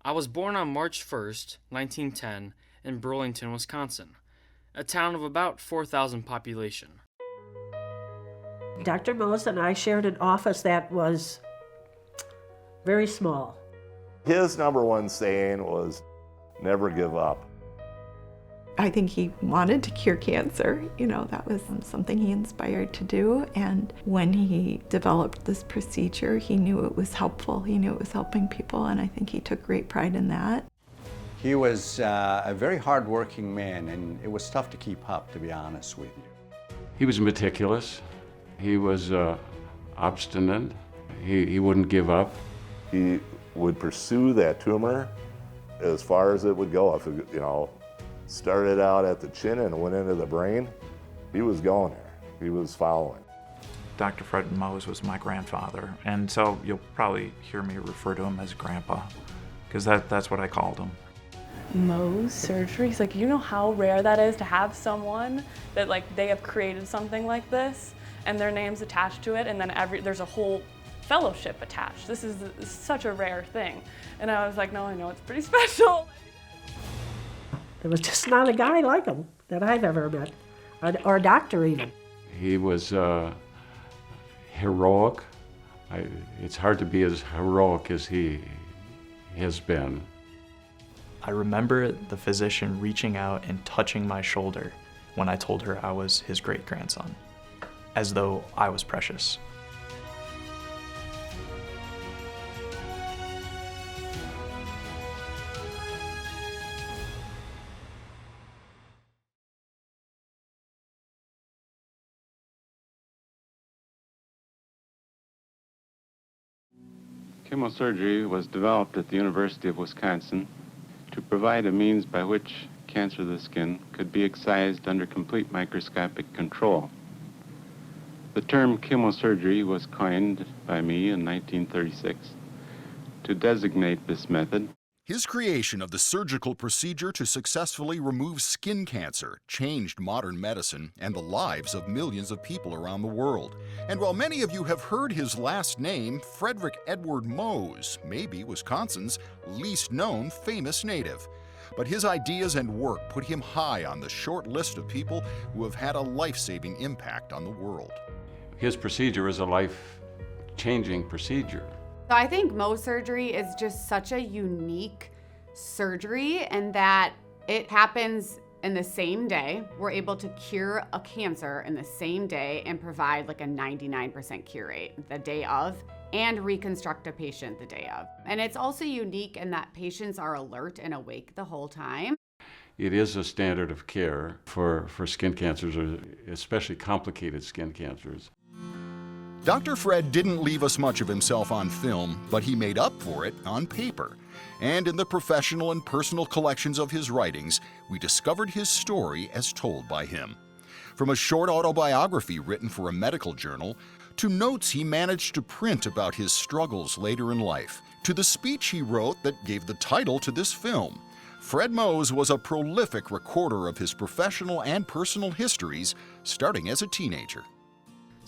I was born on March 1st, 1910, in Burlington, Wisconsin, a town of about 4,000 population. Dr. Mohs and I shared an office that was very small. His number one saying was, never give up. I think he wanted to cure cancer. That was something he inspired to do. And when he developed this procedure, he knew it was helpful. He knew it was helping people, and I think he took great pride in that. He was a very hardworking man, and it was tough to keep up, to be honest with you. He was meticulous. He was obstinate. He wouldn't give up. He would pursue that tumor as far as it would go. If it, started out at the chin and went into the brain, he was going there. He was following. Dr. Fred Mohs was my grandfather, and so you'll probably hear me refer to him as Grandpa, because that's what I called him. Mohs surgery, it's like, you know how rare that is to have someone that they have created something like this and their name's attached to it, and then there's a whole fellowship attached. This is such a rare thing. And I was like, no, I know it's pretty special. There was just not a guy like him that I've ever met, or a doctor even. He was heroic. It's hard to be as heroic as he has been. I remember the physician reaching out and touching my shoulder when I told her I was his great-grandson, as though I was precious. Chemosurgery was developed at the University of Wisconsin to provide a means by which cancer of the skin could be excised under complete microscopic control. The term chemosurgery was coined by me in 1936 to designate this method. His creation of the surgical procedure to successfully remove skin cancer changed modern medicine and the lives of millions of people around the world. And while many of you have heard his last name, Frederic Edward Mohs may be Wisconsin's least known famous native. But his ideas and work put him high on the short list of people who have had a life-saving impact on the world. His procedure is a life-changing procedure. So I think Mohs surgery is just such a unique surgery in that it happens in the same day. We're able to cure a cancer in the same day and provide a 99% cure rate the day of, and reconstruct a patient the day of. And it's also unique in that patients are alert and awake the whole time. It is a standard of care for skin cancers, or especially complicated skin cancers. Dr. Fred didn't leave us much of himself on film, but he made up for it on paper. And in the professional and personal collections of his writings, we discovered his story as told by him. From a short autobiography written for a medical journal, to notes he managed to print about his struggles later in life, to the speech he wrote that gave the title to this film, Fred Mohs was a prolific recorder of his professional and personal histories, starting as a teenager.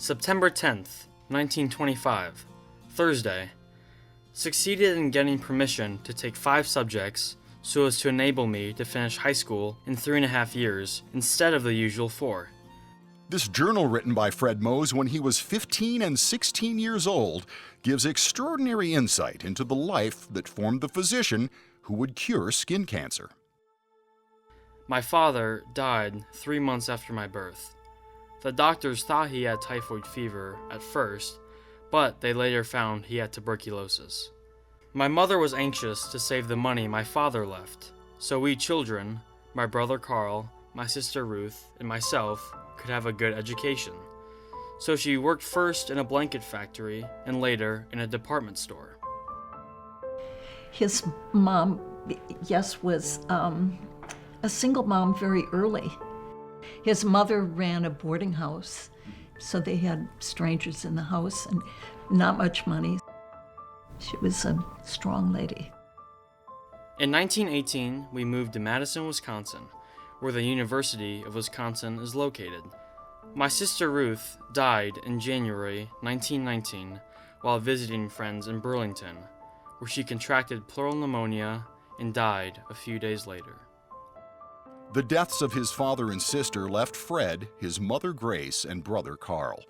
September 10th, 1925, Thursday. Succeeded in getting permission to take 5 subjects so as to enable me to finish high school in 3.5 years instead of the usual 4. This journal, written by Fred Mohs when he was 15 and 16 years old, gives extraordinary insight into the life that formed the physician who would cure skin cancer. My father died 3 months after my birth. The doctors thought he had typhoid fever at first, but they later found he had tuberculosis. My mother was anxious to save the money my father left, so we children, my brother Carl, my sister Ruth, and myself, could have a good education. So she worked first in a blanket factory and later in a department store. His mom, yes, was a single mom very early. His mother ran a boarding house, so they had strangers in the house and not much money. She was a strong lady. In 1918, we moved to Madison, Wisconsin, where the University of Wisconsin is located. My sister Ruth died in January 1919 while visiting friends in Burlington, where she contracted pleural pneumonia and died a few days later. The deaths of his father and sister left Fred, his mother Grace, and brother Carl.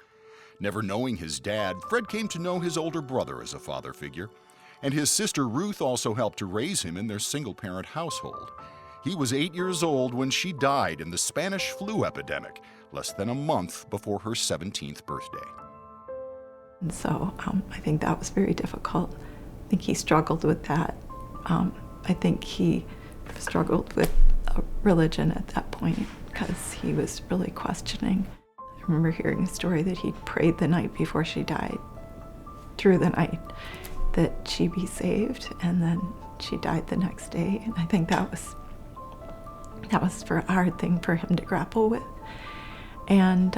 Never knowing his dad, Fred came to know his older brother as a father figure, and his sister Ruth also helped to raise him in their single-parent household. He was 8 years old when she died in the Spanish flu epidemic, less than a month before her 17th birthday. And so I think that was very difficult. I think he struggled with that. I think he struggled with religion at that point because he was really questioning. I remember hearing a story that he prayed the night before she died, through the night, that she be saved, and then she died the next day. And I think that was a hard thing for him to grapple with. And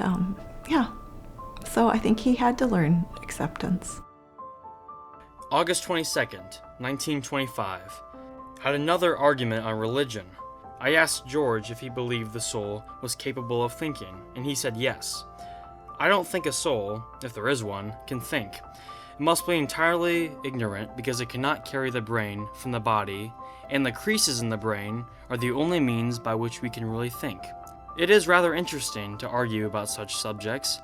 so I think he had to learn acceptance. August 22nd, 1925. Had another argument on religion. I asked George if he believed the soul was capable of thinking, and he said yes. I don't think a soul, if there is one, can think. It must be entirely ignorant because it cannot carry the brain from the body, and the creases in the brain are the only means by which we can really think. It is rather interesting to argue about such subjects.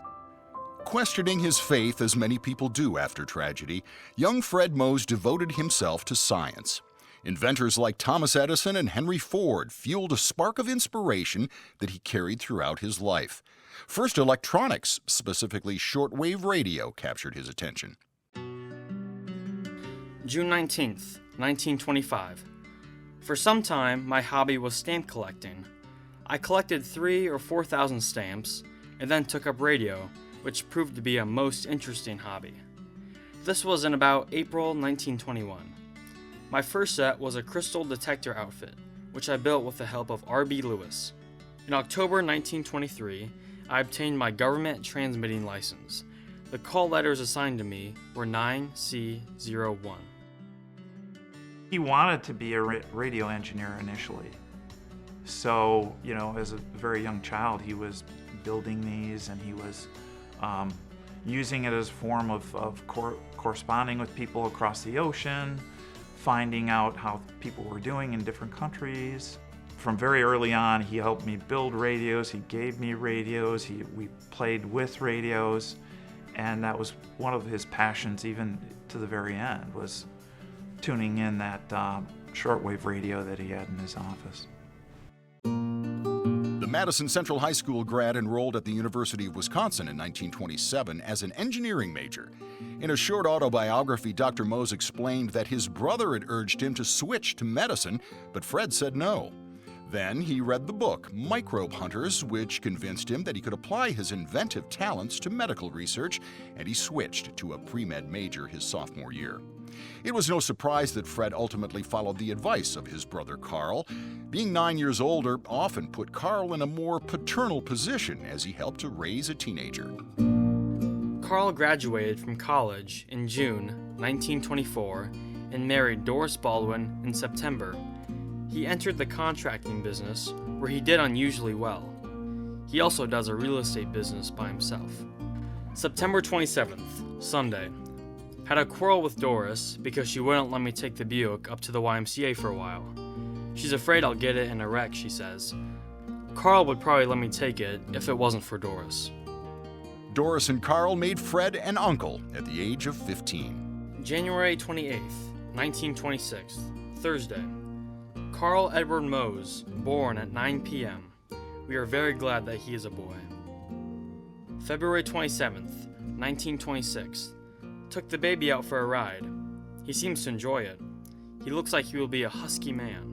Questioning his faith, as many people do after tragedy, young Fred Mohs devoted himself to science. Inventors like Thomas Edison and Henry Ford fueled a spark of inspiration that he carried throughout his life. First, electronics, specifically shortwave radio, captured his attention. June 19th, 1925. For some time, my hobby was stamp collecting. I collected 3,000 or 4,000 stamps, and then took up radio, which proved to be a most interesting hobby. This was in about April 1921. My first set was a crystal detector outfit, which I built with the help of R.B. Lewis. In October 1923, I obtained my government transmitting license. The call letters assigned to me were 9C01. He wanted to be a radio engineer initially. So, as a very young child, he was building these, and he was using it as a form of corresponding with people across the ocean, finding out how people were doing in different countries. From very early on, he helped me build radios, he gave me radios, we played with radios, and that was one of his passions even to the very end, was tuning in that shortwave radio that he had in his office. The Madison Central High School grad enrolled at the University of Wisconsin in 1927 as an engineering major. In a short autobiography, Dr. Mohs explained that his brother had urged him to switch to medicine, but Fred said no. Then he read the book, Microbe Hunters, which convinced him that he could apply his inventive talents to medical research, and he switched to a pre-med major his sophomore year. It was no surprise that Fred ultimately followed the advice of his brother Carl. Being 9 years older often put Carl in a more paternal position as he helped to raise a teenager. Carl graduated from college in June 1924 and married Doris Baldwin in September. He entered the contracting business, where he did unusually well. He also does a real estate business by himself. September 27th, Sunday. Had a quarrel with Doris because she wouldn't let me take the Buick up to the YMCA for a while. She's afraid I'll get it in a wreck, she says. Carl would probably let me take it if it wasn't for Doris. Doris and Carl made Fred an uncle at the age of 15. January 28th, 1926, Thursday. Carl Edward Mohs, born at 9 p.m. We are very glad that he is a boy. February 27th, 1926. Took the baby out for a ride. He seems to enjoy it. He looks like he will be a husky man.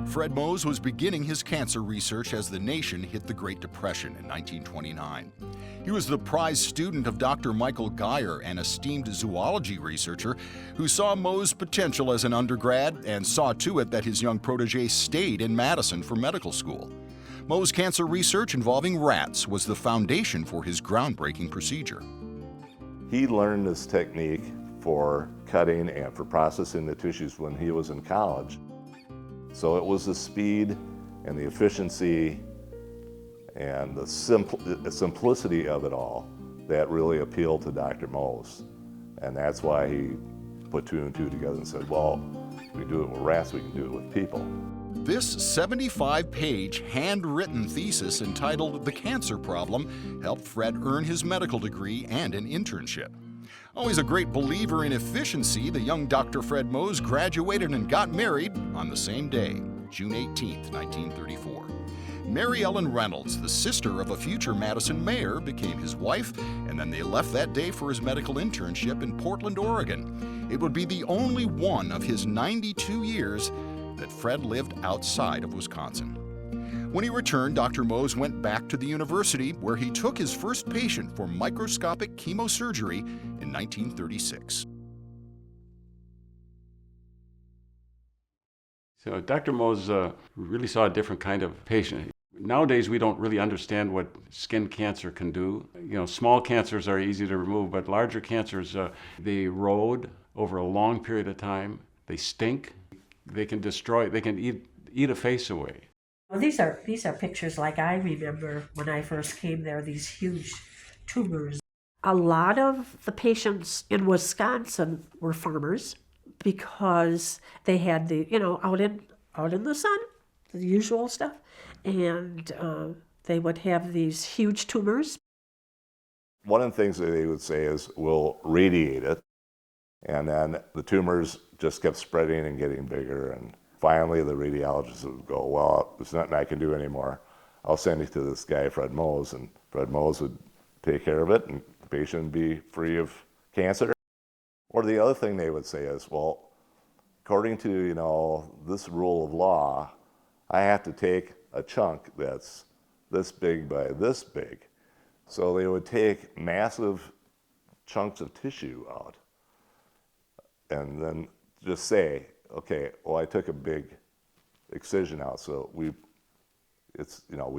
Fred Mohs was beginning his cancer research as the nation hit the Great Depression in 1929. He was the prize student of Dr. Michael Geyer, an esteemed zoology researcher who saw Mohs' potential as an undergrad and saw to it that his young protege stayed in Madison for medical school. Mohs' cancer research involving rats was the foundation for his groundbreaking procedure. He learned this technique for cutting and for processing the tissues when he was in college. So it was the speed and the efficiency and the simplicity of it all that really appealed to Dr. Mohs. And that's why he put two and two together and said, well, we do it with rats, we can do it with people. This 75-page handwritten thesis entitled The Cancer Problem helped Fred earn his medical degree and an internship. Always a great believer in efficiency, the young Dr. Fred Mohs graduated and got married on the same day, June 18, 1934. Mary Ellen Reynolds, the sister of a future Madison mayor, became his wife, and then they left that day for his medical internship in Portland, Oregon. It would be the only one of his 92 years that Fred lived outside of Wisconsin. When he returned, Dr. Mohs went back to the university, where he took his first patient for microscopic chemosurgery in 1936. So Dr. Mohs really saw a different kind of patient. Nowadays, we don't really understand what skin cancer can do. Small cancers are easy to remove, but larger cancers, they erode over a long period of time. They stink. They can destroy, they can eat a face away. Well, these are pictures like I remember when I first came there, these huge tumors. A lot of the patients in Wisconsin were farmers because they had the, out in the sun, the usual stuff, and they would have these huge tumors. One of the things that they would say is, we'll radiate it, and then the tumors just kept spreading and getting bigger, and finally the radiologist would go, well, there's nothing I can do anymore. I'll send you to this guy, Fred Mohs, and Fred Mohs would take care of it, and the patient would be free of cancer. Or the other thing they would say is, well, according to, this rule of law, I have to take a chunk that's this big by this big. So they would take massive chunks of tissue out and then just say, okay, well, I took a big excision out, so we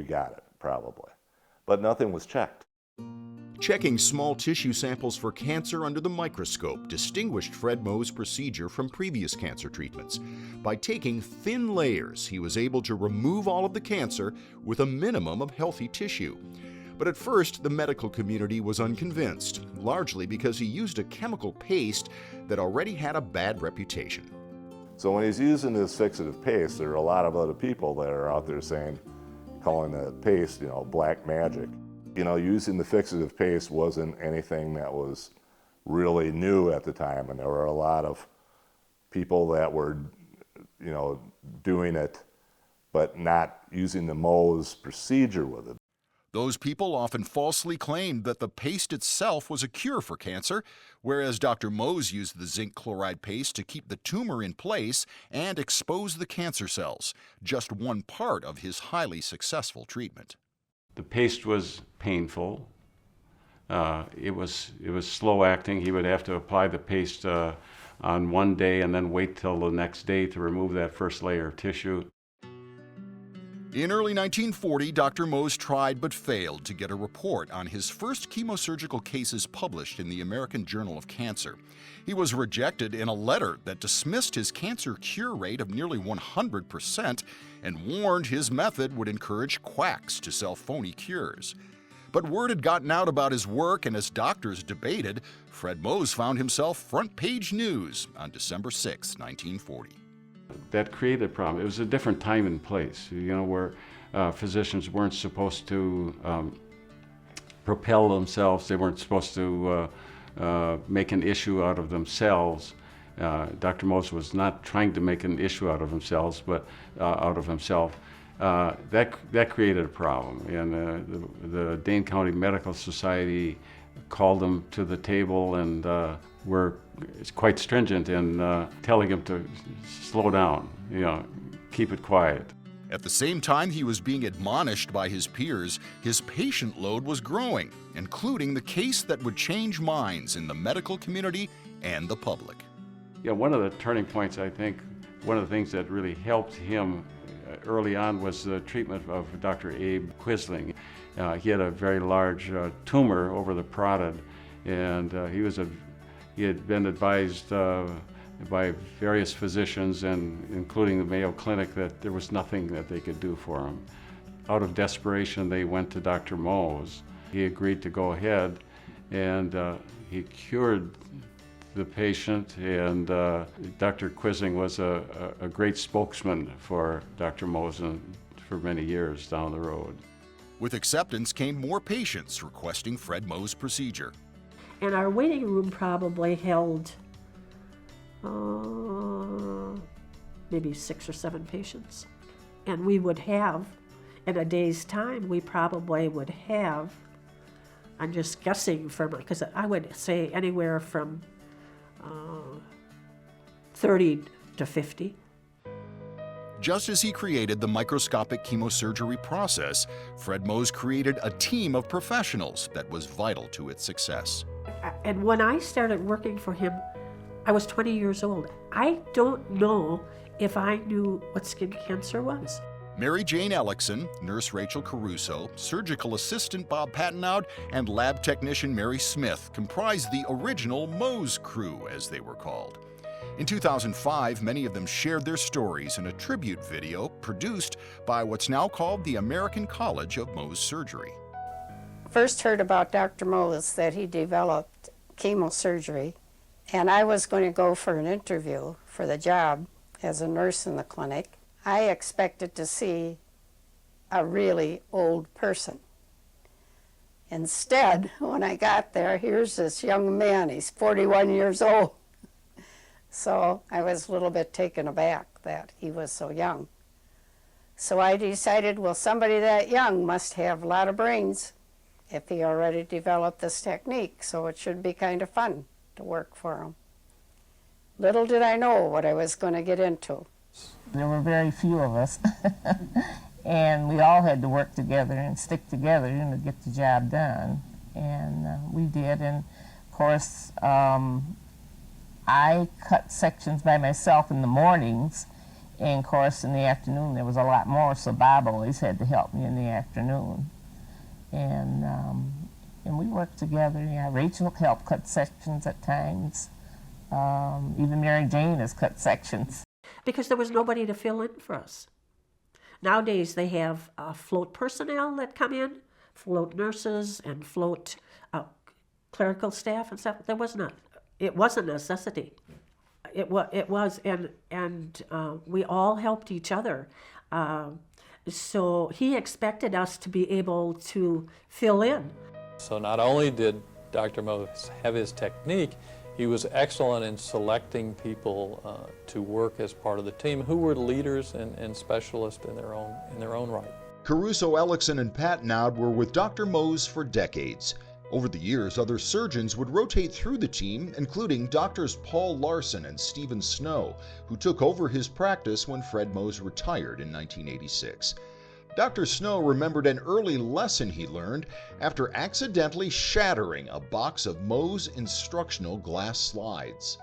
got it, probably. But nothing was checked. Checking small tissue samples for cancer under the microscope distinguished Fred Mohs' procedure from previous cancer treatments. By taking thin layers, he was able to remove all of the cancer with a minimum of healthy tissue. But at first, the medical community was unconvinced, largely because he used a chemical paste that already had a bad reputation. So when he's using this fixative paste, there are a lot of other people that are out there calling the paste, black magic. Using the fixative paste wasn't anything that was really new at the time, and there were a lot of people that were, doing it, but not using the Mohs procedure with it. Those people often falsely claimed that the paste itself was a cure for cancer, whereas Dr. Mohs used the zinc chloride paste to keep the tumor in place and expose the cancer cells, just one part of his highly successful treatment. The paste was painful. It was slow acting. He would have to apply the paste on one day and then wait till the next day to remove that first layer of tissue. In early 1940, Dr. Mohs tried but failed to get a report on his first chemosurgical cases published in the American Journal of Cancer. He was rejected in a letter that dismissed his cancer cure rate of nearly 100% and warned his method would encourage quacks to sell phony cures. But word had gotten out about his work, and as doctors debated, Fred Mohs found himself front-page news on December 6, 1940. That created a problem. It was a different time and place, where physicians weren't supposed to propel themselves. They weren't supposed to make an issue out of themselves. Dr. Mohs was not trying to make an issue out of himself, but out of himself. That created a problem, and the Dane County Medical Society called him to the table and were quite stringent in telling him to slow down, keep it quiet. At the same time he was being admonished by his peers, his patient load was growing, including the case that would change minds in the medical community and the public. Yeah, one of the turning points, I think, one of the things that really helped him early on was the treatment of Dr. Abe Quisling. He had a very large tumor over the parotid, and he had been advised by various physicians, and including the Mayo Clinic, that there was nothing that they could do for him. Out of desperation, they went to Dr. Mohs. He agreed to go ahead, and he cured the patient, and Dr. Quisling was a great spokesman for Dr. Mohs for many years down the road. With acceptance came more patients requesting Fred Mohs' procedure. And our waiting room probably held maybe 6 or 7 patients. And we would have, in a day's time, we probably would have, I'm just guessing from, because I would say anywhere from 30 to 50. Just as he created the microscopic chemosurgery process, Fred Mohs created a team of professionals that was vital to its success. And when I started working for him, I was 20 years old. I don't know if I knew what skin cancer was. Mary Jane Ellickson, nurse Rachel Caruso, surgical assistant Bob Pattenoud, and lab technician Mary Smith comprised the original Mohs crew, as they were called. In 2005, many of them shared their stories in a tribute video produced by what's now called the American College of Mohs Surgery. First heard about Dr. Mohs that he developed chemosurgery, and I was going to go for an interview for the job as a nurse in the clinic. I expected to see a really old person. Instead, when I got there, here's this young man. He's 41 years old. So I was a little bit taken aback that he was so young. So I decided, well, somebody that young must have a lot of brains if he already developed this technique, so it should be kind of fun to work for him. Little did I know what I was going to get into. There were very few of us, and we all had to work together and stick together, to get the job done, and we did. And of course, I cut sections by myself in the mornings, and of course in the afternoon there was a lot more, so Bob always had to help me in the afternoon. And we worked together. Yeah, Rachel helped cut sections at times. Even Mary Jane has cut sections. Because there was nobody to fill in for us. Nowadays they have float personnel that come in, float nurses and float clerical staff and stuff. There was not. It was a necessity. It was, and we all helped each other. So he expected us to be able to fill in. So not only did Dr. Mohs have his technique, he was excellent in selecting people to work as part of the team who were leaders and specialists in their own right. Caruso, Ellickson, and Pattenoud were with Dr. Mohs for decades. Over the years, other surgeons would rotate through the team, including Doctors Paul Larson and Stephen Snow, who took over his practice when Fred Mohs retired in 1986. Dr. Snow remembered an early lesson he learned after accidentally shattering a box of Mohs instructional glass slides.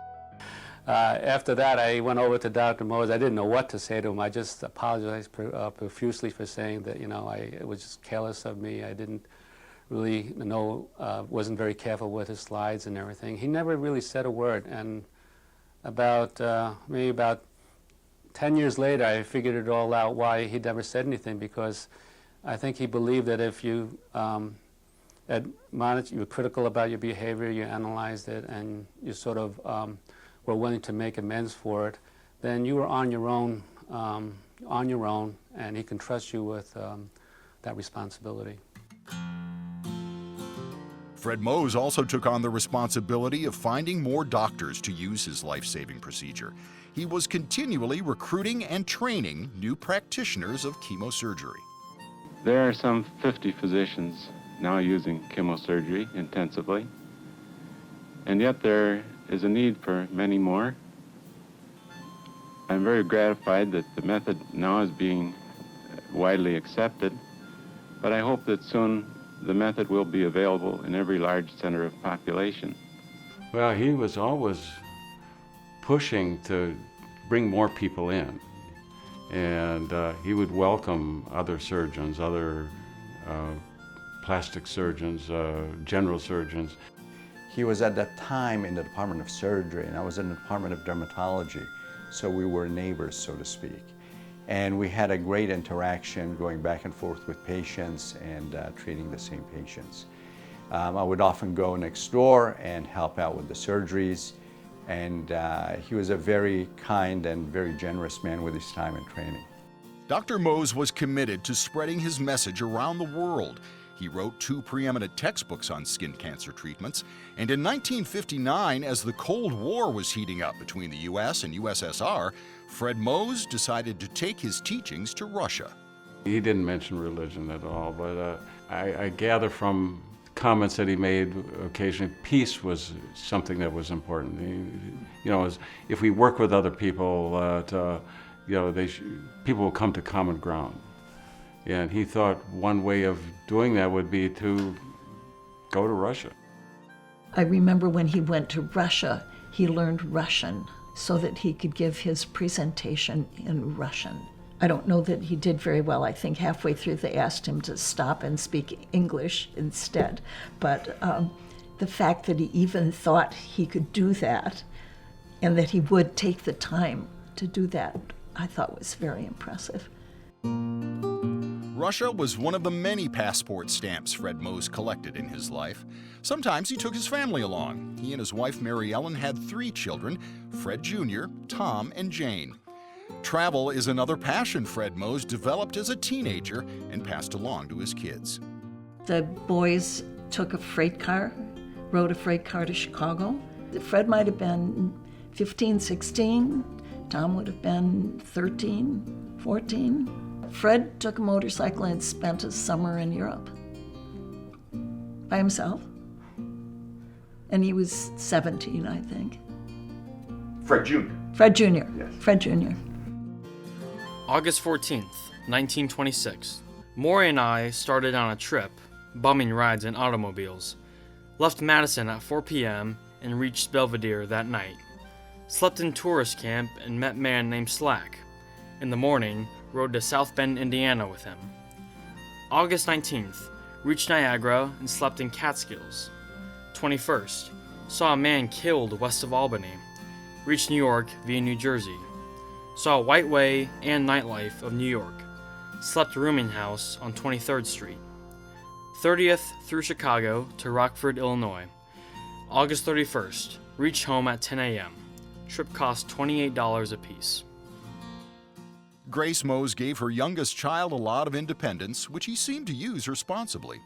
After that, I went over to Dr. Mohs. I didn't know what to say to him. I just apologized profusely for saying that, it was just careless of me. I didn't really know, wasn't very careful with his slides and everything. He never really said a word. And maybe about 10 years later, I figured it all out why he never said anything, because I think he believed that if you you were critical about your behavior, you analyzed it, and you sort of were willing to make amends for it, then you were on your own, and he can trust you with that responsibility. Fred Mohs also took on the responsibility of finding more doctors to use his life-saving procedure. He was continually recruiting and training new practitioners of chemosurgery. There are some 50 physicians now using chemosurgery intensively, and yet there is a need for many more. I'm very gratified that the method now is being widely accepted, but I hope that soon the method will be available in every large center of population. Well, he was always pushing to bring more people in, and he would welcome other surgeons, other plastic surgeons, general surgeons. He was at that time in the Department of Surgery, and I was in the Department of Dermatology, so we were neighbors, so to speak. And we had a great interaction going back and forth with patients and treating the same patients. I would often go next door and help out with the surgeries. And he was a very kind and very generous man with his time and training. Dr. Mohs was committed to spreading his message around the world. He wrote 2 preeminent textbooks on skin cancer treatments, and in 1959, as the Cold War was heating up between the U.S. and USSR, Fred Mohs decided to take his teachings to Russia. He didn't mention religion at all, but I gather from comments that he made occasionally, peace was something that was important. If we work with other people, people will come to common ground. And he thought one way of doing that would be to go to Russia. I remember when he went to Russia, he learned Russian so that he could give his presentation in Russian. I don't know that he did very well. I think halfway through they asked him to stop and speak English instead. But the fact that he even thought he could do that and that he would take the time to do that, I thought was very impressive. Russia was one of the many passport stamps Fred Mohs collected in his life. Sometimes he took his family along. He and his wife Mary Ellen had 3 children, Fred Jr., Tom, and Jane. Travel is another passion Fred Mohs developed as a teenager and passed along to his kids. The boys took a freight car, rode a freight car to Chicago. Fred might have been 15, 16. Tom would have been 13, 14. Fred took a motorcycle and spent a summer in Europe by himself. And he was 17, I think. Fred Jr. Fred Jr. Yes. Fred Jr. August 14th, 1926. Maury and I started on a trip, bumming rides in automobiles. Left Madison at 4 p.m. and reached Belvedere that night. Slept in tourist camp and met a man named Slack. In the morning, rode to South Bend, Indiana with him. August 19th, reached Niagara and slept in Catskills. 21st, saw a man killed west of Albany. Reached New York via New Jersey. Saw White Way and nightlife of New York. Slept rooming house on 23rd Street. 30th through Chicago to Rockford, Illinois. August 31st, reached home at 10 a.m. Trip cost $28 apiece. Grace Mohs gave her youngest child a lot of independence, which he seemed to use responsibly.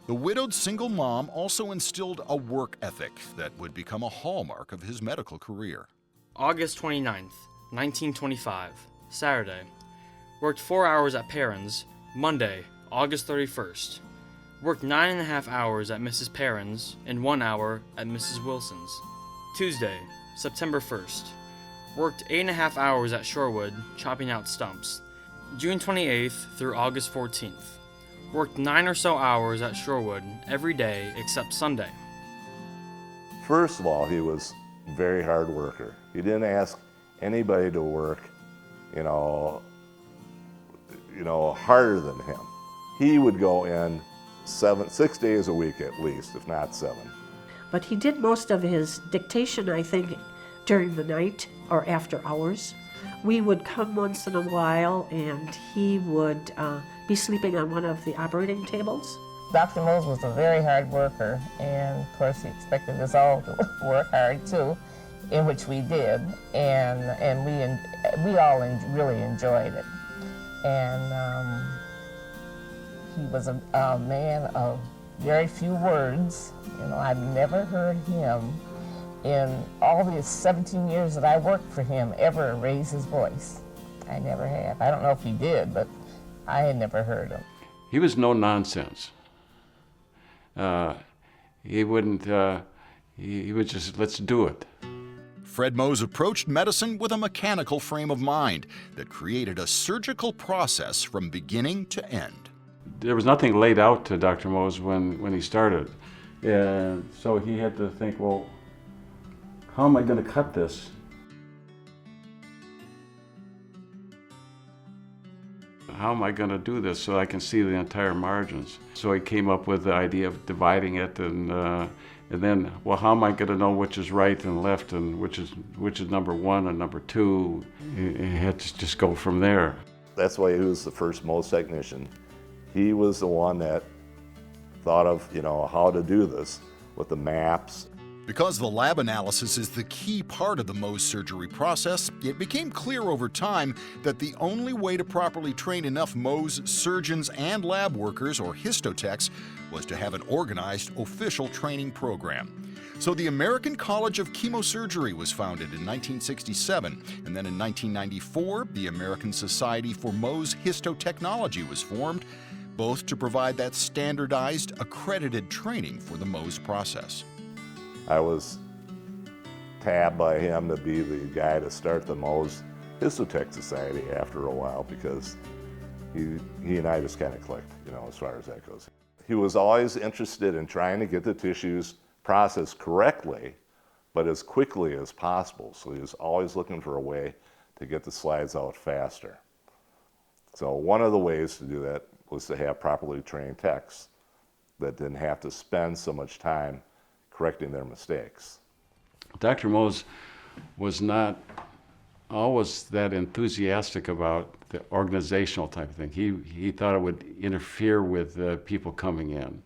The widowed single mom also instilled a work ethic that would become a hallmark of his medical career. August 29th, 1925, Saturday. Worked 4 hours at Perrin's. Monday, August 31st. Worked 9.5 hours at Mrs. Perrin's and 1 hour at Mrs. Wilson's. Tuesday, September 1st. Worked 8.5 hours at Shorewood, chopping out stumps. June 28th through August 14th. Worked 9 or so hours at Shorewood every day except Sunday. First of all, he was a very hard worker. He didn't ask anybody to work, harder than him. He would go in 6 days a week at least, if not 7. But he did most of his dictation, I think, during the night or after hours. We would come once in a while and he would be sleeping on one of the operating tables. Dr. Mohs was a very hard worker, and of course he expected us all to work hard too, in which we did, and we all really enjoyed it. And he was a man of very few words. I've never heard him in all the 17 years that I worked for him ever raise his voice. I never have. I don't know if he did, but I had never heard him. He was no nonsense. He wouldn't, he would just, let's do it. Fred Mohs approached medicine with a mechanical frame of mind that created a surgical process from beginning to end. There was nothing laid out to Dr. Mohs when he started. And so he had to think, well, how am I going to cut this? How am I going to do this so I can see the entire margins? So he came up with the idea of dividing it, and then, well, how am I going to know which is right and left, and which is number 1 and number 2? He had to just go from there. That's why he was the first Mohs technician. He was the one that thought of, how to do this with the maps. Because the lab analysis is the key part of the Mohs surgery process, it became clear over time that the only way to properly train enough Mohs surgeons and lab workers, or histotechs, was to have an organized official training program. So the American College of Chemosurgery was founded in 1967, and then in 1994, the American Society for Mohs Histotechnology was formed, both to provide that standardized, accredited training for the Mohs process. I was tabbed by him to be the guy to start the Mohs Histotech Society after a while, because he and I just kind of clicked, as far as that goes. He was always interested in trying to get the tissues processed correctly, but as quickly as possible. So he was always looking for a way to get the slides out faster. So one of the ways to do that was to have properly trained techs that didn't have to spend so much time correcting their mistakes. Dr. Mohs was not always that enthusiastic about the organizational type of thing. He thought it would interfere with people coming in.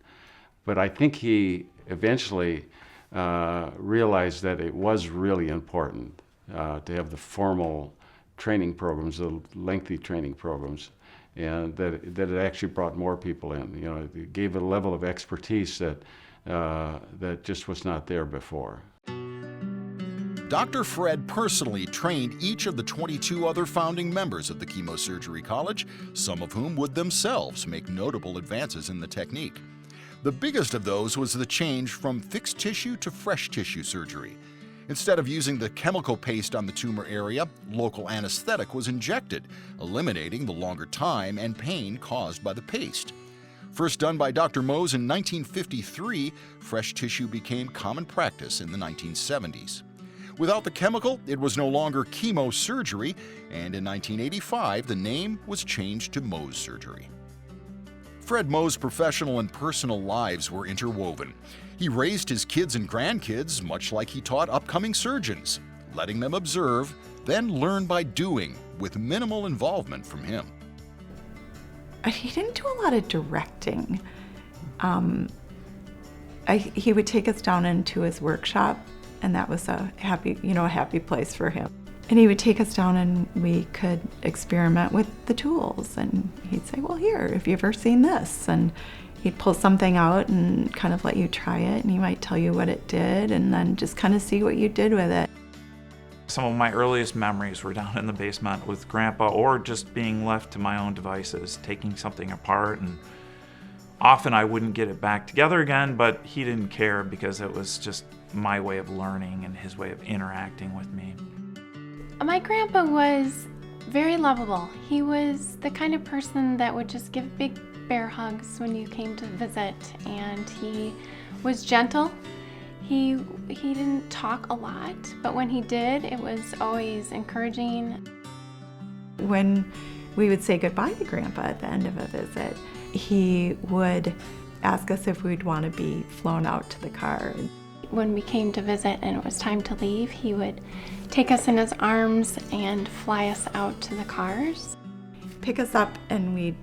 But I think he eventually realized that it was really important to have the formal training programs, the lengthy training programs, and that it actually brought more people in. It gave a level of expertise that just was not there before. Dr. Fred personally trained each of the 22 other founding members of the Chemosurgery College, some of whom would themselves make notable advances in the technique. The biggest of those was the change from fixed tissue to fresh tissue surgery. Instead of using the chemical paste on the tumor area, local anesthetic was injected, eliminating the longer time and pain caused by the paste. First done by Dr. Mohs in 1953, fresh tissue became common practice in the 1970s. Without the chemical, it was no longer chemosurgery, and in 1985, the name was changed to Mohs surgery. Fred Mohs' professional and personal lives were interwoven. He raised his kids and grandkids much like he taught upcoming surgeons, letting them observe, then learn by doing, with minimal involvement from him. He didn't do a lot of directing. He would take us down into his workshop, and that was a happy place for him. And he would take us down and we could experiment with the tools. And he'd say, well, here, have you ever seen this? And he'd pull something out and kind of let you try it. And he might tell you what it did and then just kind of see what you did with it. Some of my earliest memories were down in the basement with Grandpa, or just being left to my own devices, taking something apart. And often I wouldn't get it back together again, but he didn't care because it was just my way of learning and his way of interacting with me. My grandpa was very lovable. He was the kind of person that would just give big bear hugs when you came to visit, and he was gentle. He didn't talk a lot, but when he did, it was always encouraging. When we would say goodbye to Grandpa at the end of a visit, he would ask us if we'd want to be flown out to the car. When we came to visit and it was time to leave, he would take us in his arms and fly us out to the cars. Pick us up and we'd,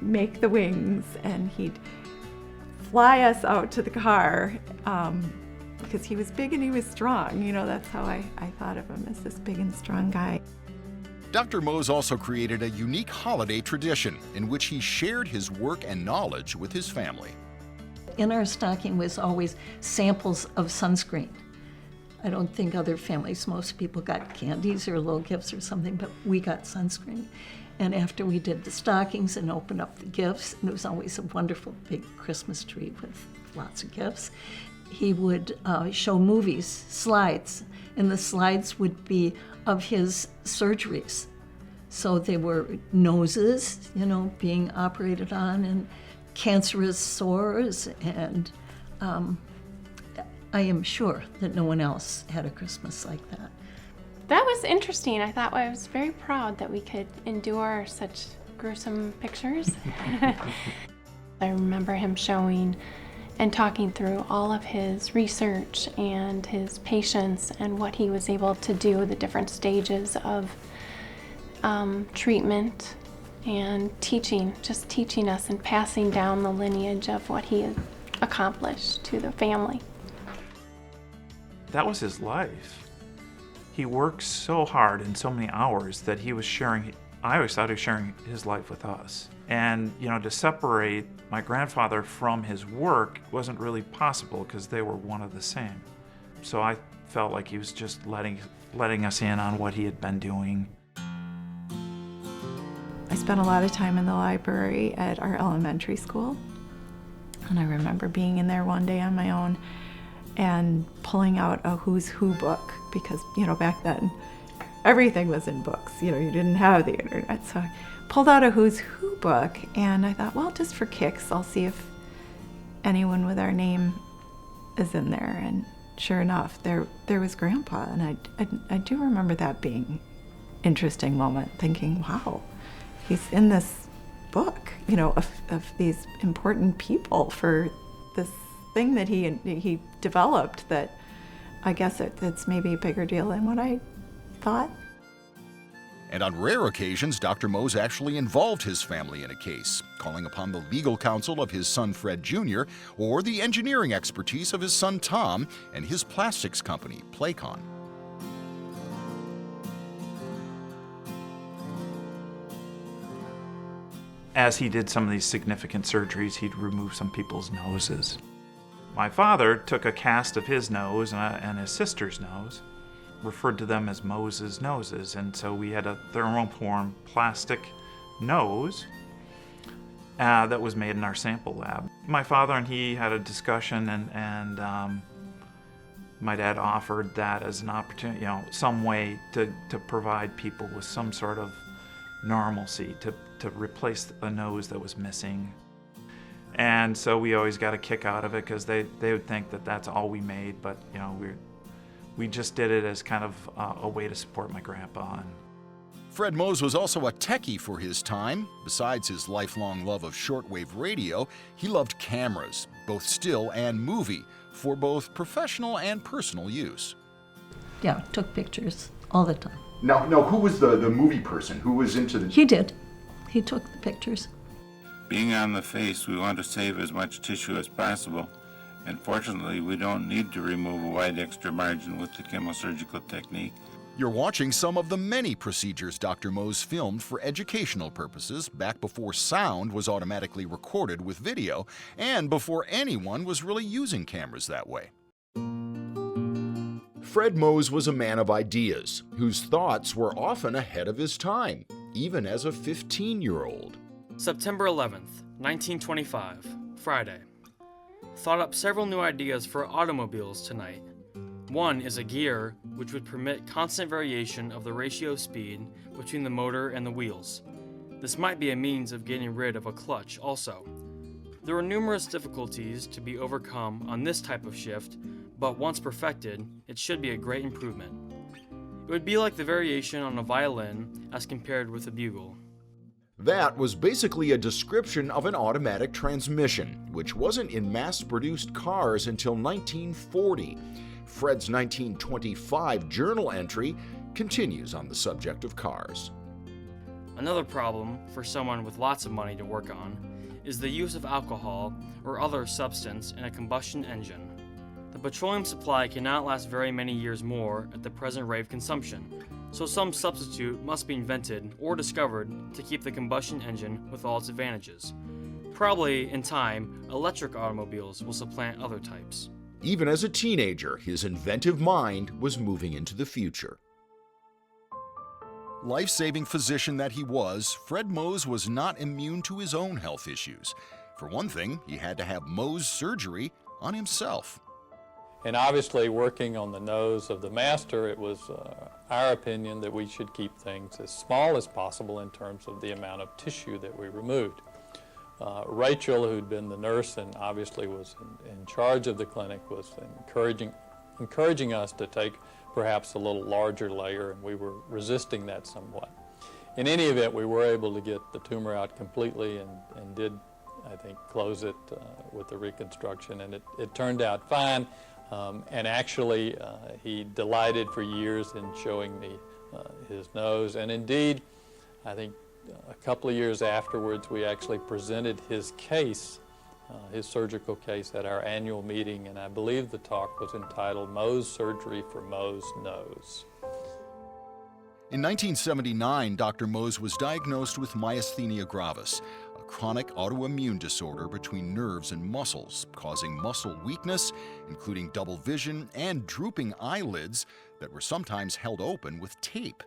make the wings, and he'd fly us out to the car because he was big and he was strong. That's how I thought of him, as this big and strong guy. Dr. Mohs also created a unique holiday tradition in which he shared his work and knowledge with his family. In our stocking was always samples of sunscreen. I don't think other families, most people got candies or little gifts or something, but we got sunscreen. And after we did the stockings and opened up the gifts, and it was always a wonderful big Christmas tree with lots of gifts, he would show movies, slides, and the slides would be of his surgeries. So they were noses, being operated on, and cancerous sores, and I am sure that no one else had a Christmas like that. That was interesting. I was very proud that we could endure such gruesome pictures. I remember him showing and talking through all of his research and his patients and what he was able to do, the different stages of treatment, and teaching us and passing down the lineage of what he had accomplished to the family. that was his life. He worked so hard in so many hours that he was sharing, I always thought he was sharing his life with us. And, you know, to separate my grandfather from his work wasn't really possible because they were one of the same. So I felt like he was just letting us in on what he had been doing. I spent a lot of time in the library at our elementary school. And I remember being in there one day on my own and pulling out a Who's Who book because, you know, back then everything was in books. You know, you didn't have the internet. So I pulled out a Who's Who book and I thought, well, just for kicks, I'll see if anyone with our name is in there. And sure enough, there was Grandpa. And I do remember that being an interesting moment, thinking, wow, he's in this book, you know, of these important people for this thing that he developed that I guess it's maybe a bigger deal than what I thought. And on rare occasions, Dr. Mohs actually involved his family in a case, calling upon the legal counsel of his son Fred Jr. or the engineering expertise of his son Tom and his plastics company, Playcon. As he did some of these significant surgeries, he'd remove some people's noses. My father took a cast of his nose and his sister's nose, referred to them as Mohs's noses, and so we had a thermoform plastic nose that was made in our sample lab. My father and he had a discussion, and my dad offered that as an opportunity, you know, some way to provide people with some sort of normalcy, to replace a nose that was missing. And so we always got a kick out of it because they would think that that's all we made, but you know, we just did it as kind of a way to support my grandpa. Fred Mohs was also a techie for his time. Besides his lifelong love of shortwave radio, he loved cameras, both still and movie, for both professional and personal use. Yeah, took pictures all the time. Now who was the movie person? Who was into the... He did. He took the pictures. Being on the face, we want to save as much tissue as possible, and fortunately we don't need to remove a wide extra margin with the chemosurgical technique. You're watching some of the many procedures Dr. Mohs filmed for educational purposes back before sound was automatically recorded with video and before anyone was really using cameras that way. Fred Mohs was a man of ideas, whose thoughts were often ahead of his time, even as a 15-year-old. September 11th, 1925, Friday. Thought up several new ideas for automobiles tonight. One is a gear which would permit constant variation of the ratio of speed between the motor and the wheels. This might be a means of getting rid of a clutch also. There are numerous difficulties to be overcome on this type of shift, but once perfected, it should be a great improvement. It would be like the variation on a violin as compared with a bugle. That was basically a description of an automatic transmission, which wasn't in mass-produced cars until 1940. Fred's 1925 journal entry continues on the subject of cars. Another problem for someone with lots of money to work on is the use of alcohol or other substance in a combustion engine. The petroleum supply cannot last very many years more at the present rate of consumption, so some substitute must be invented or discovered to keep the combustion engine with all its advantages. Probably, in time, electric automobiles will supplant other types. Even as a teenager, his inventive mind was moving into the future. Life-saving physician that he was, Fred Mohs was not immune to his own health issues. For one thing, he had to have Mohs surgery on himself. And obviously, working on the nose of the master, it was our opinion that we should keep things as small as possible in terms of the amount of tissue that we removed. Rachel, who'd been the nurse and obviously was in charge of the clinic, was encouraging us to take perhaps a little larger layer, and we were resisting that somewhat. In any event, we were able to get the tumor out completely and did, I think, close it with the reconstruction, and it turned out fine. And actually, he delighted for years in showing me his nose. And indeed, I think a couple of years afterwards, we actually presented his case his surgical case at our annual meeting, and I believe the talk was entitled Mohs Surgery for Mohs Nose. In 1979, Dr. Mohs was diagnosed with myasthenia gravis, a chronic autoimmune disorder between nerves and muscles, causing muscle weakness, including double vision and drooping eyelids that were sometimes held open with tape.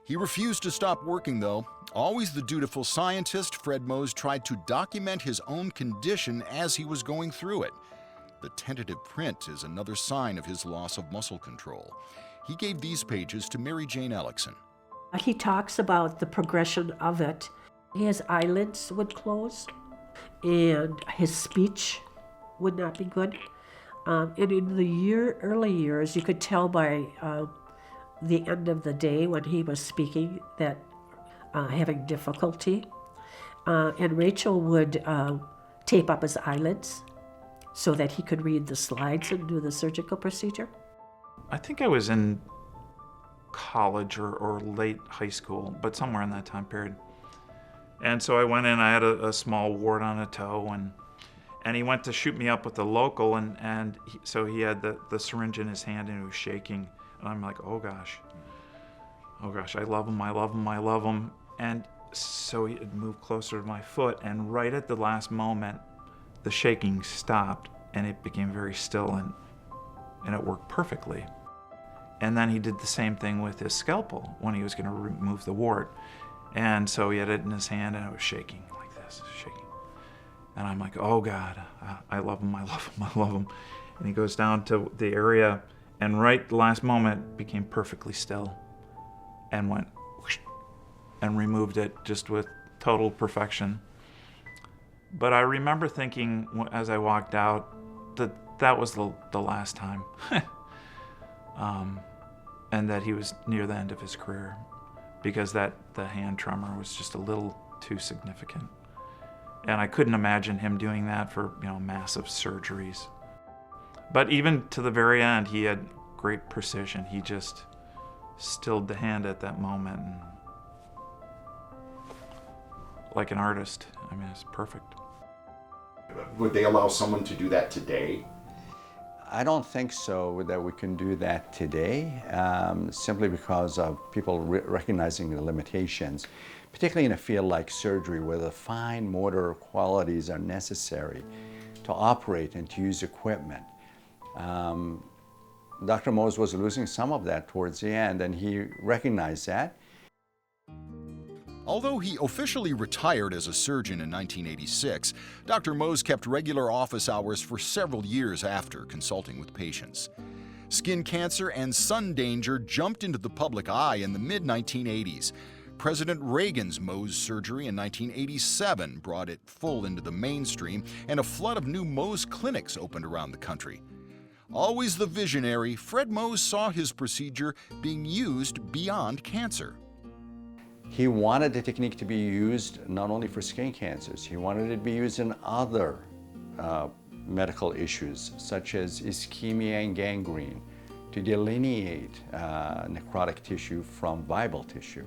He refused to stop working, though. Always the dutiful scientist, Fred Mohs tried to document his own condition as he was going through it. The tentative print is another sign of his loss of muscle control. He gave these pages to Mary Jane Ellickson. He talks about the progression of it. His eyelids would close, and his speech would not be good. And in the early years, you could tell by the end of the day when he was speaking that having difficulty. And Rachel would tape up his eyelids so that he could read the slides and do the surgical procedure. I think I was in college or late high school, but somewhere in that time period. And so I went in, I had a small wart on a toe, and he went to shoot me up with the local, so he had the syringe in his hand and he was shaking. And I'm like, oh gosh, I love him. And so he had moved closer to my foot, and right at the last moment, the shaking stopped and it became very still, and it worked perfectly. And then he did the same thing with his scalpel when he was going to remove the wart. And so he had it in his hand and it was shaking like this, shaking. And I'm like, oh God, I love him. And he goes down to the area, and right the last moment became perfectly still and went whoosh, and removed it just with total perfection. But I remember thinking as I walked out that was the last time. And that he was near the end of his career, because the hand tremor was just a little too significant. And I couldn't imagine him doing that for massive surgeries. But even to the very end, he had great precision. He just stilled the hand at that moment, and like an artist. I mean, it's perfect. Would they allow someone to do that today? I don't think so that we can do that today, simply because of people recognizing the limitations, particularly in a field like surgery where the fine motor qualities are necessary to operate and to use equipment. Dr. Mohs was losing some of that towards the end, and he recognized that. Although he officially retired as a surgeon in 1986, Dr. Mohs kept regular office hours for several years after, consulting with patients. Skin cancer and sun danger jumped into the public eye in the mid-1980s. President Reagan's Mohs surgery in 1987 brought it full into the mainstream, and a flood of new Mohs clinics opened around the country. Always the visionary, Fred Mohs saw his procedure being used beyond cancer. He wanted the technique to be used not only for skin cancers, he wanted it to be used in other medical issues, such as ischemia and gangrene, to delineate necrotic tissue from viable tissue.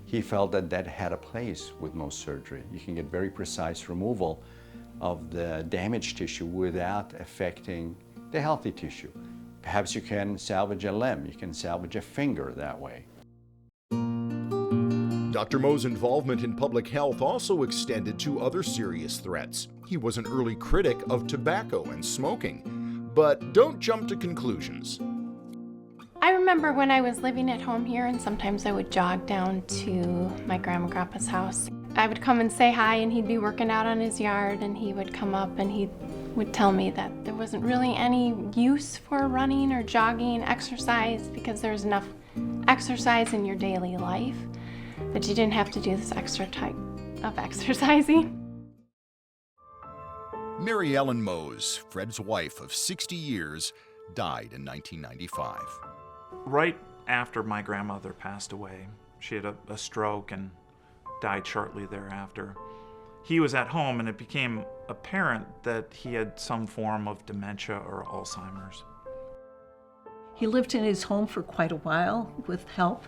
He felt that had a place with Mohs surgery. You can get very precise removal of the damaged tissue without affecting the healthy tissue. Perhaps you can salvage a limb, you can salvage a finger that way. Dr. Mohs' involvement in public health also extended to other serious threats. He was an early critic of tobacco and smoking. But don't jump to conclusions. I remember when I was living at home here, and sometimes I would jog down to my grandma and grandpa's house. I would come and say hi, and he'd be working out on his yard, and he would come up and he would tell me that there wasn't really any use for running or jogging, exercise, because there's enough exercise in your daily life that you didn't have to do this extra type of exercising. Mary Ellen Mohs, Fred's wife of 60 years, died in 1995. Right after my grandmother passed away, she had a stroke and died shortly thereafter. He was at home, and it became apparent that he had some form of dementia or Alzheimer's. He lived in his home for quite a while with help,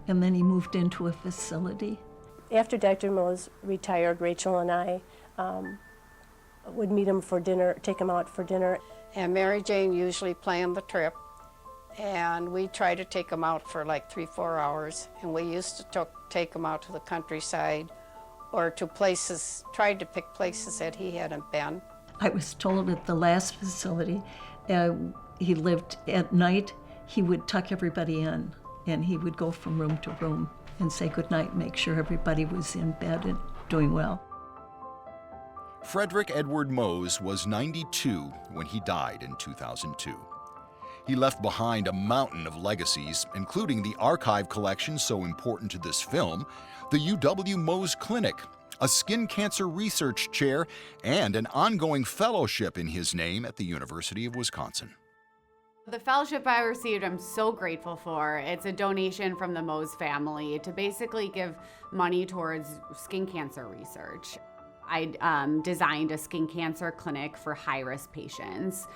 and then he moved into a facility. After Dr. Mohs retired, Rachel and I would meet him for dinner, take him out for dinner. And Mary Jane usually planned the trip, and we try to take him out for like 3-4 hours. And we used to take him out to the countryside or to places, tried to pick places that he hadn't been. I was told at the last facility, he lived at night, he would tuck everybody in, and he would go from room to room and say goodnight, make sure everybody was in bed and doing well. Frederic Edward Mohs was 92 when he died in 2002. He left behind a mountain of legacies, including the archive collection so important to this film, the UW Mohs Clinic, a skin cancer research chair, and an ongoing fellowship in his name at the University of Wisconsin. The fellowship I received, I'm so grateful for. It's a donation from the Mohs family to basically give money towards skin cancer research. I designed a skin cancer clinic for high-risk patients.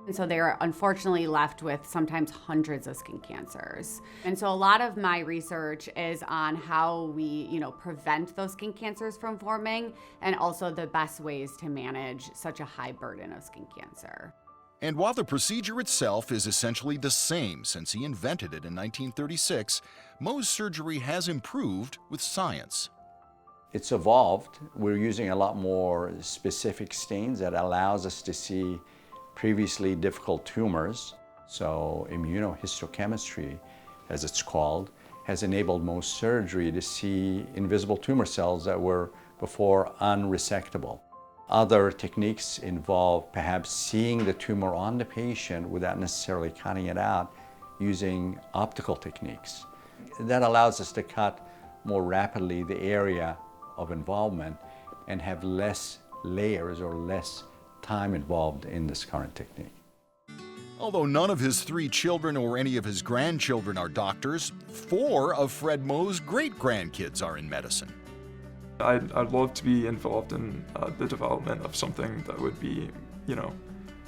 And so they're unfortunately left with sometimes hundreds of skin cancers. And so a lot of my research is on how we, prevent those skin cancers from forming, and also the best ways to manage such a high burden of skin cancer. And while the procedure itself is essentially the same since he invented it in 1936, Mohs surgery has improved with science. It's evolved. We're using a lot more specific stains that allows us to see previously difficult tumors. So immunohistochemistry, as it's called, has enabled Mohs surgery to see invisible tumor cells that were before unresectable. Other techniques involve perhaps seeing the tumor on the patient without necessarily cutting it out using optical techniques. That allows us to cut more rapidly the area of involvement and have less layers or less time involved in this current technique. Although none of his 3 children or any of his grandchildren are doctors, 4 of Fred Mohs' great-grandkids are in medicine. I'd love to be involved in the development of something that would be,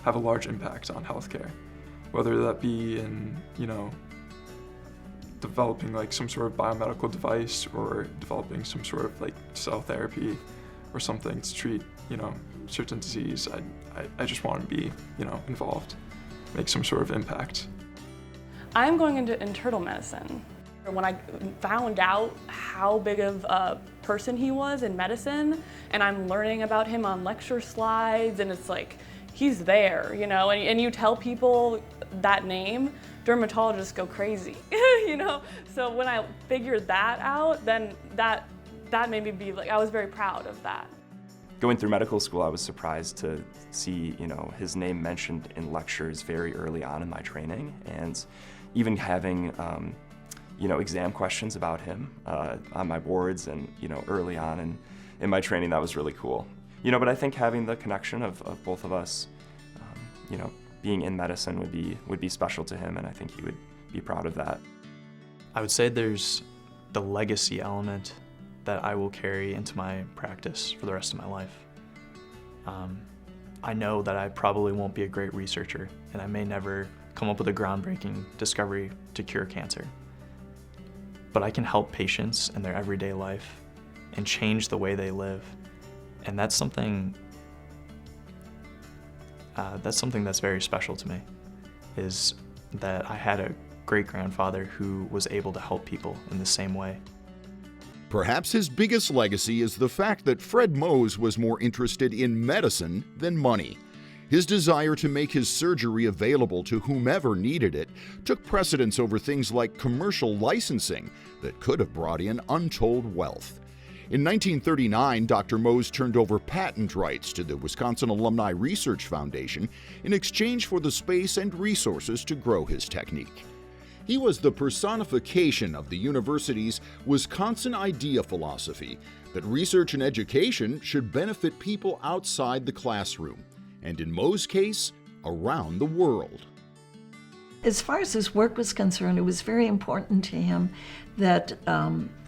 have a large impact on healthcare. Whether that be in, developing like some sort of biomedical device or developing some sort of like cell therapy or something to treat, certain disease. I just want to be, involved, make some sort of impact. I'm going into internal medicine. When I found out how big of a person he was in medicine, and I'm learning about him on lecture slides, and it's like, he's there, and you tell people that name, dermatologists go crazy, So when I figured that out, then that made me be like, I was very proud of that. Going through medical school, I was surprised to see, his name mentioned in lectures very early on in my training, and even having, exam questions about him on my boards and, early on in my training, that was really cool. But I think having the connection of both of us, being in medicine would be special to him, and I think he would be proud of that. I would say there's the legacy element that I will carry into my practice for the rest of my life. I know that I probably won't be a great researcher, and I may never come up with a groundbreaking discovery to cure cancer. But I can help patients in their everyday life and change the way they live. And that's something that's very special to me, is that I had a great-grandfather who was able to help people in the same way. Perhaps his biggest legacy is the fact that Fred Mohs was more interested in medicine than money. His desire to make his surgery available to whomever needed it took precedence over things like commercial licensing that could have brought in untold wealth. In 1939, Dr. Mohs turned over patent rights to the Wisconsin Alumni Research Foundation in exchange for the space and resources to grow his technique. He was the personification of the university's Wisconsin idea philosophy that research and education should benefit people outside the classroom, and in Mohs' case, around the world. As far as his work was concerned, it was very important to him that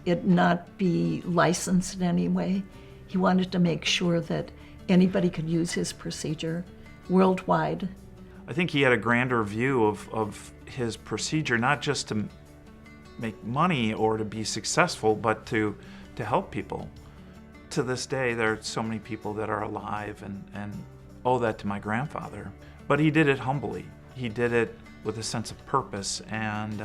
it not be licensed in any way. He wanted to make sure that anybody could use his procedure worldwide. I think he had a grander view of his procedure, not just to make money or to be successful, but to help people, to this day, there are so many people that are alive and owe that to my grandfather. But he did it humbly. He did it with a sense of purpose, and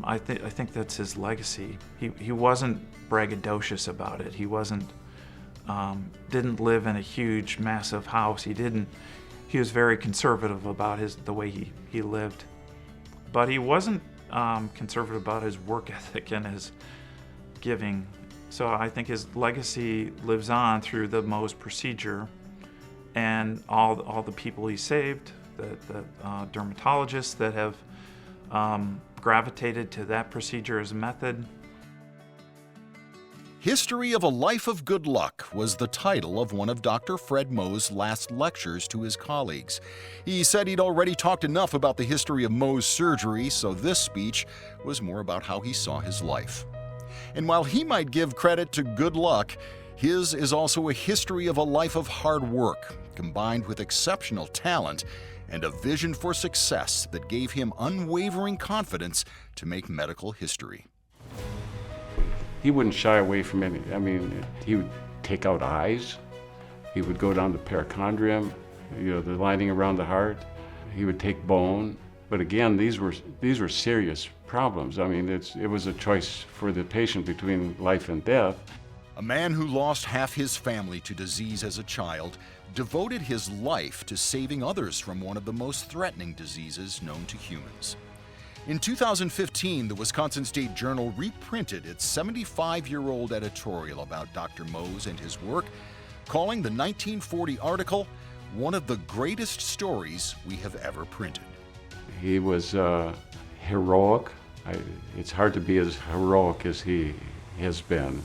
I think that's his legacy. He wasn't braggadocious about it. He didn't live in a huge, massive house. He was very conservative about the way he lived. But he wasn't conservative about his work ethic and his giving. So I think his legacy lives on through the Mohs procedure and all the people he saved, the dermatologists that have gravitated to that procedure as a method. History of a Life of Good Luck was the title of one of Dr. Fred Mohs' last lectures to his colleagues. He said he'd already talked enough about the history of Mohs surgery, so this speech was more about how he saw his life. And while he might give credit to good luck, his is also a history of a life of hard work, combined with exceptional talent and a vision for success that gave him unwavering confidence to make medical history. He wouldn't shy away from any. I mean, he would take out eyes. He would go down the perichondrium, the lining around the heart. He would take bone. But again, these were serious problems. I mean, it was a choice for the patient between life and death. A man who lost half his family to disease as a child devoted his life to saving others from one of the most threatening diseases known to humans. In 2015, the Wisconsin State Journal reprinted its 75-year-old editorial about Dr. Mohs and his work, calling the 1940 article one of the greatest stories we have ever printed. He was heroic. It's hard to be as heroic as he has been.